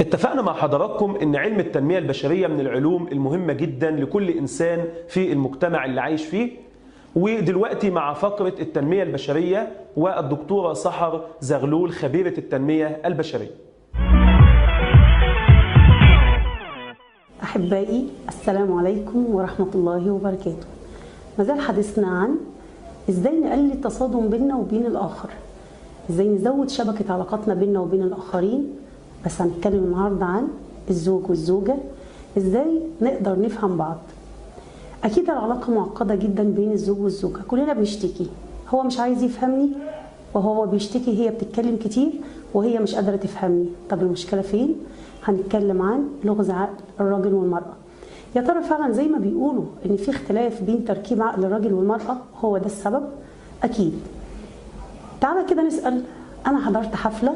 اتفقنا مع حضراتكم ان علم التنمية البشرية من العلوم المهمة جدا لكل انسان في المجتمع اللي عايش فيه. ودلوقتي مع فقرة التنمية البشرية والدكتورة سحر زغلول خبيرة التنمية البشرية. أحبائي، السلام عليكم ورحمة الله وبركاته. مازال حديثنا عن إزاي نقلل التصادم بيننا وبين الآخر، إزاي نزود شبكة علاقاتنا بيننا وبين الآخرين. بس هنتكلم النهاردة عن الزوج والزوجة، إزاي نقدر نفهم بعض. أكيد العلاقة معقدة جدا بين الزوج والزوجة، كلنا بنشتكي، هو مش عايز يفهمني وهو بيشتكي، هي بتتكلم كتير وهي مش قادرة تفهمني. طب المشكلة فين؟ هنتكلم عن لغز عقل الراجل والمرأة. يا ترى فعلا زي ما بيقولوا ان في اختلاف بين تركيب عقل الراجل والمرأة هو ده السبب؟ اكيد. تعالى كده نسأل. انا حضرت حفلة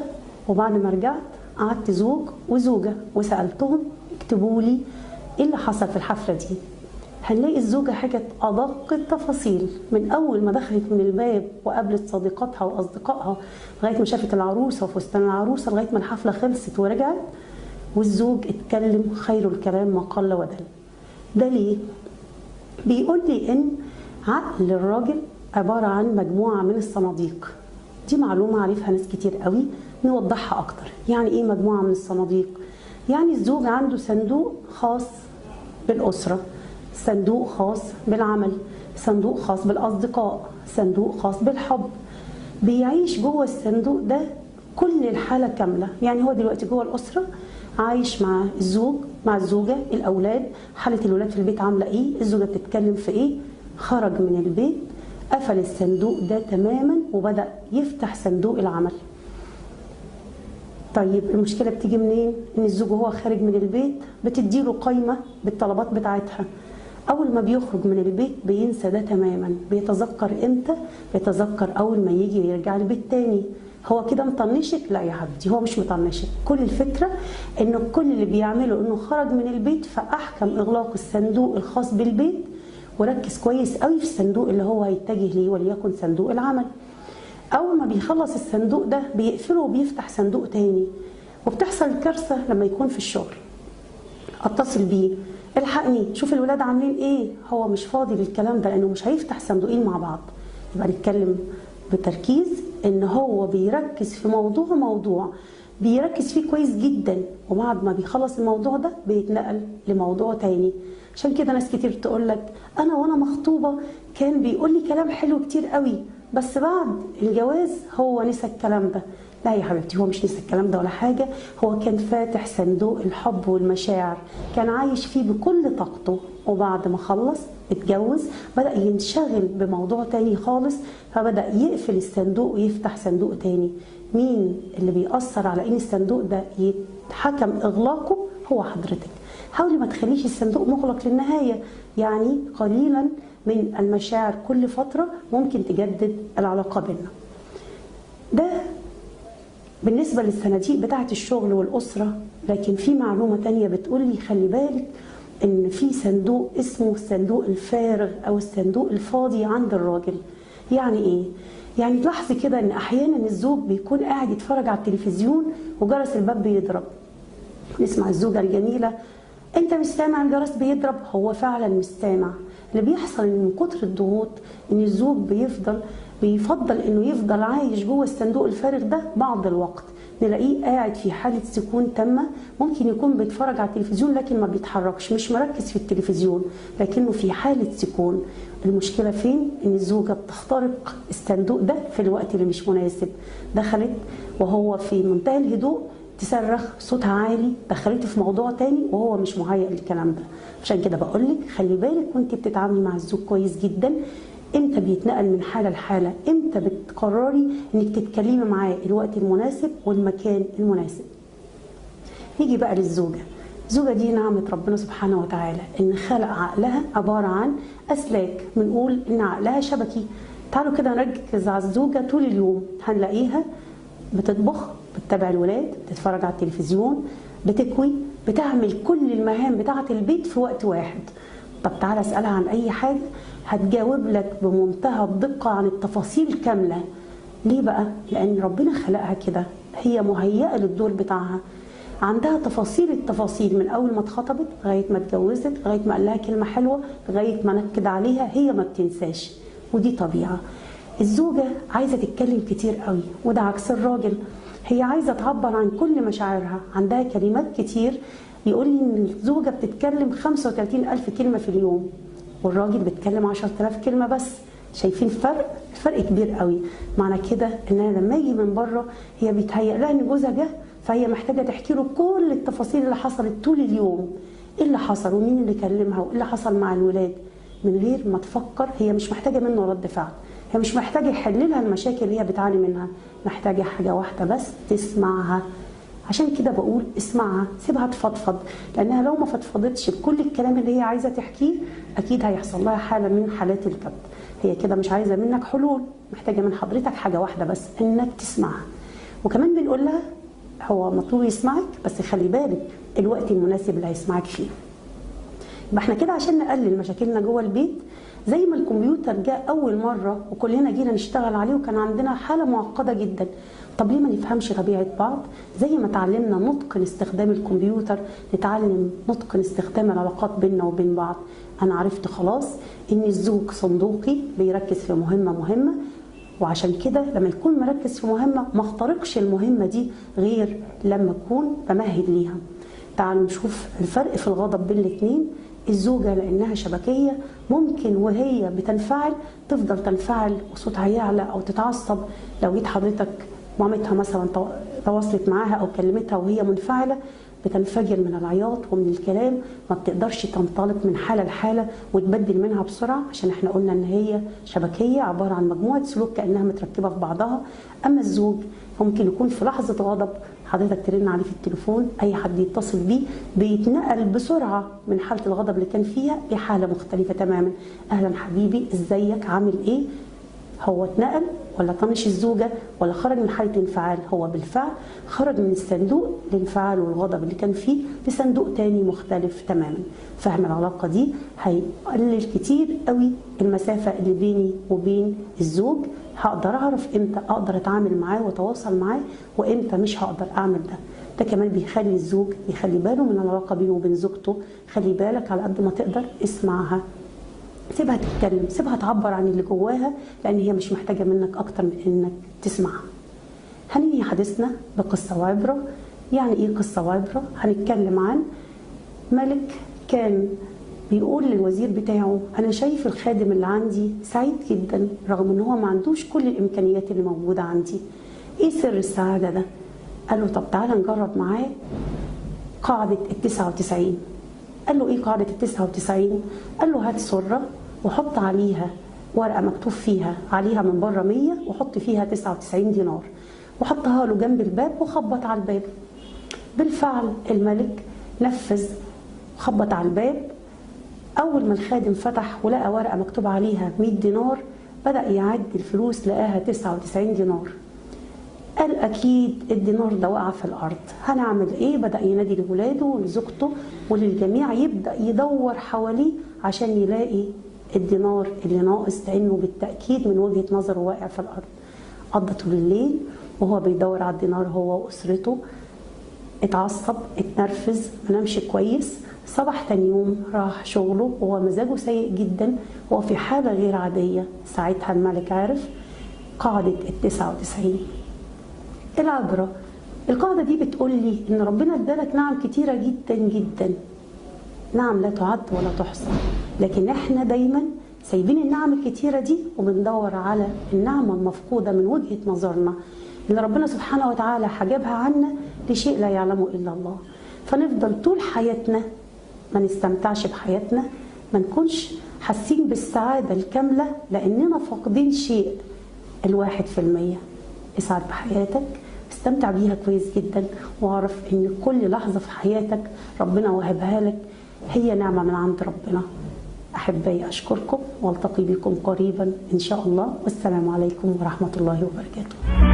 وبعد ما رجعت قعدت زوج وزوجة وسألتهم اكتبوا لي ايه اللي حصل في الحفلة دي. هنلاقي الزوجة حكت أدق التفاصيل من أول ما دخلت من الباب وقابلت صديقاتها وأصدقائها لغاية ما شافت العروسة وفستان العروسة لغاية ما الحفلة خلصت ورجعت. والزوج اتكلم خير الكلام ما قل ودل. ده ليه؟ بيقول لي إن عقل الراجل عبارة عن مجموعة من الصناديق. دي معلومة عارفها ناس كتير قوي، نوضحها أكتر. يعني إيه مجموعة من الصناديق؟ يعني الزوج عنده صندوق خاص بالأسرة، صندوق خاص بالعمل، صندوق خاص بالأصدقاء، صندوق خاص بالحب. بيعيش جوه الصندوق ده كل الحالة كاملة. يعني هو دلوقتي جوه الأسرة عايش مع الزوج، مع الزوجة، الأولاد، حالة الولاد في البيت عاملة إيه، الزوجة بتتكلم في إيه. خرج من البيت قفل الصندوق ده تماما وبدأ يفتح صندوق العمل. طيب المشكلة بتيجي منين؟ إن الزوج وهو خارج من البيت بتديله قائمة بالطلبات بتاعتها. أول ما بيخرج من البيت بينسى ده تماما. بيتذكر إمتى؟ بيتذكر أول ما يجي يرجع البيت تاني. هو كده مطنشك؟ لا يا حبيبتي، هو مش مطنشك. كل الفكرة إنه كل اللي بيعمله إنه خرج من البيت فأحكم إغلاق الصندوق الخاص بالبيت وركز كويس قوي في الصندوق اللي هو هيتجه ليه، وليكن صندوق العمل. أول ما بيخلص الصندوق ده بيقفله وبيفتح صندوق تاني. وبتحصل كارثة لما يكون في الشغل، اتصل بيه الحقني شوف الولاد عاملين ايه. هو مش فاضي للكلام ده لانه مش هيفتح صندوقين مع بعض. يبقى نتكلم بتركيز ان هو بيركز في موضوع بيركز فيه كويس جدا، وبعد ما بيخلص الموضوع ده بيتنقل لموضوع تاني. عشان كده ناس كتير تقول لك انا وانا مخطوبه كان بيقول لي كلام حلو كتير قوي، بس بعد الجواز هو نسى الكلام ده. لا يا حبيبتي، هو مش نسى الكلام ده ولا حاجة. هو كان فاتح صندوق الحب والمشاعر، كان عايش فيه بكل طاقته، وبعد ما خلص اتجوز بدأ ينشغل بموضوع تاني خالص، فبدأ يقفل الصندوق ويفتح صندوق تاني. مين اللي بيأثر على ان الصندوق ده يتحكم اغلاقه؟ هو حضرتك. حاولي ما تخليش الصندوق مغلق للنهاية. يعني قليلا من المشاعر كل فترة ممكن تجدد العلاقة بيننا. ده بالنسبة للصناديق بتاعة الشغل والأسرة. لكن في معلومة تانية بتقول لي خلي بالك إن في صندوق اسمه الصندوق الفارغ أو الصندوق الفاضي عند الراجل. يعني إيه؟ يعني تلاحظي كده إن أحيانا الزوج بيكون قاعد يتفرج على التلفزيون وجرس الباب بيضرب. نسمع الزوجة الجميلة أنت مش سامع الجرس بيضرب؟ هو فعلا مش سامع. اللي بيحصل إن من كتر الضغوط إن الزوج بيفضل انه يفضل عايش جوه الصندوق الفارغ ده بعض الوقت. نلاقيه قاعد في حالة سكون تامة، ممكن يكون بيتفرج على التلفزيون لكن ما بيتحركش، مش مركز في التلفزيون لكنه في حالة سكون. المشكلة فين؟ ان الزوجة بتخترق الصندوق ده في الوقت اللي مش مناسب. دخلت وهو في منتهى الهدوء تصرخ صوتها عالي، دخلت في موضوع تاني وهو مش مهيأ للكلام ده. عشان كده بقولك خلي بالك وانت بتتعاملي مع الزوج كويس جدا. امتى بيتنقل من حالة لحالة، امتى بتقرري انك تتكلمي معاه الوقت المناسب والمكان المناسب. نيجي بقى للزوجة. الزوجة دي نعمة ربنا سبحانه وتعالى ان خلق عقلها عبارة عن اسلاك. بنقول ان عقلها شبكي. تعالوا كده نركز على الزوجة طول اليوم، هنلاقيها بتطبخ، بتتابع الولاد، بتتفرج على التلفزيون، بتكوي، بتعمل كل المهام بتاعة البيت في وقت واحد. طب تعالى اسألها عن اي حاجة هتجاوب لك بمنتهى الدقة عن التفاصيل كاملة. ليه بقى؟ لأن ربنا خلقها كده، هي مهيئة للدور بتاعها. عندها تفاصيل التفاصيل من اول ما اتخطبت لغايه ما اتجوزت، لغايه ما قال لها كلمه حلوه، لغايه ما نكد عليها، هي ما بتنساش، ودي طبيعه. الزوجه عايزه تتكلم كتير قوي، وده عكس الراجل. هي عايزه تعبر عن كل مشاعرها، عندها كلمات كتير. يقول لي ان الزوجه بتتكلم 35,000 كلمه في اليوم، والراجل بيتكلم 10,000 كلمه بس. شايفين فرق كبير قوي. معنى كده ان انا لما اجي من بره هي بيتهيأ لها ان جوزها جه، فهي محتاجه تحكي له كل التفاصيل اللي حصلت طول اليوم، ايه اللي حصل ومين اللي كلمها وايه اللي حصل مع الولاد، من غير ما تفكر. هي مش محتاجه منه رد فعل، هي مش محتاجه يحل لها المشاكل اللي هي بتعاني منها، محتاجه حاجه واحده بس، تسمعها. عشان كده بقول اسمعها، سيبها تفضفض، لانها لو ما فضفضتش بكل الكلام اللي هي عايزه تحكيه اكيد هيحصل لها حاله من حالات الكبت. هي كده مش عايزه منك حلول، محتاجه من حضرتك حاجه واحده بس، انك تسمعها. وكمان بنقول لها هو مطلوب يسمعك، بس خلي بالك الوقت المناسب اللي هيسمعك فيه. يبقى احنا كده عشان نقلل مشاكلنا جوه البيت، زي ما الكمبيوتر جاء اول مره وكلنا جينا نشتغل عليه وكان عندنا حاله معقده جدا، طب ليه ما نفهمش طبيعه بعض؟ زي ما اتعلمنا نتقن استخدام الكمبيوتر، نتعلم نتقن استخدام العلاقات بيننا وبين بعض. انا عرفت خلاص ان الزوج صندوقي بيركز في مهمه، وعشان كده لما يكون مركز في مهمه ما اخترقش المهمه دي غير لما اكون بمهد ليها. تعالوا نشوف الفرق في الغضب بين الاثنين. الزوجه لانها شبكيه ممكن وهي بتنفعل تفضل تنفعل وصوتها يعلى او تتعصب. لو جيت حضرتك مامتها مثلا تواصلت معاها او كلمتها وهي منفعله، بتنفجر من العياط ومن الكلام، ما بتقدرش تنطلق من حاله لحاله وتبدل منها بسرعه، عشان احنا قلنا ان هي شبكيه عباره عن مجموعه سلوك كانها متركبه في بعضها. اما الزوج ممكن يكون في لحظه غضب حضرتك ترن عليه في التليفون، اي حد يتصل بيه بيتنقل بسرعه من حاله الغضب اللي كان فيها لحاله مختلفه تماما. اهلا حبيبي، ازيك، عامل ايه؟ هو اتنقل ولا طنش الزوجه ولا خرج من حاله انفعال؟ هو بالفعل خرج من الصندوق الانفعال والغضب اللي كان فيه لصندوق تاني مختلف تماما. فهم العلاقه دي هيقلل كتير قوي المسافه اللي بيني وبين الزوج. هقدر اعرف امتى اقدر اتعامل معاه واتواصل معاه وامتى مش هقدر اعمل ده. ده كمان بيخلي الزوج يخلي باله من العلاقه بينه وبين زوجته. خلي بالك على قد ما تقدر اسمعها، سيبها تتكلم، سيبها تعبر عن اللي جواها، لان هي مش محتاجه منك اكتر من انك تسمعها. هننهي حديثنا بقصه وعبره. يعني ايه قصه وعبره؟ هنتكلم عن ملك كان بيقول للوزير بتاعه انا شايف الخادم اللي عندي سعيد جدا رغم ان هو ما عندوش كل الامكانيات اللي موجوده عندي. ايه سر السعاده ده؟ قال له طب تعالى نجرب معاه قاعده ال99. قال له ايه قاعده ال99؟ قال له هات سره وحط عليها ورقه مكتوب فيها عليها من بره 100 وحط فيها 99 دينار، وحطها له جنب الباب وخبط على الباب. بالفعل الملك نفذ، خبط على الباب. اول ما الخادم فتح ولقى ورقه مكتوب عليها 100 دينار بدا يعد الفلوس لقاها 99 دينار. قال اكيد الدينار ده وقع في الارض، هنعمل ايه؟ بدا ينادي لولاده ولزوجته وللجميع، يبدا يدور حواليه عشان يلاقي الدينار اللي ناقص، لانه بالتاكيد من وجهه نظره واقع في الارض. قضى طول الليل وهو بيدور على الدينار هو واسرته، اتعصب، اتنرفز، ما نامش كويس. صبح تاني يوم راح شغله وهو مزاجه سيء جدا وهو في حاله غير عاديه. ساعتها الملك عرف قاعده ال99. العبره، القاعده دي بتقول لي ان ربنا ادالك نعم كتيره جدا جدا، نعم لا تعد ولا تحصى، لكن احنا دايما سايبين النعم الكتيره دي وبندور على النعمه المفقوده من وجهه نظرنا اللي ربنا سبحانه وتعالى حجبها عنا لشيء لا يعلمه الا الله. فنفضل طول حياتنا ما نستمتعش بحياتنا، ما نكونش حاسين بالسعاده الكامله لاننا فاقدين شيء 1%. اسعد بحياتك، استمتع بيها كويس جدا، واعرف ان كل لحظه في حياتك ربنا وهبها لك هي نعمه من عند ربنا. احبائي اشكركم والتقي بكم قريبا ان شاء الله، والسلام عليكم ورحمه الله وبركاته.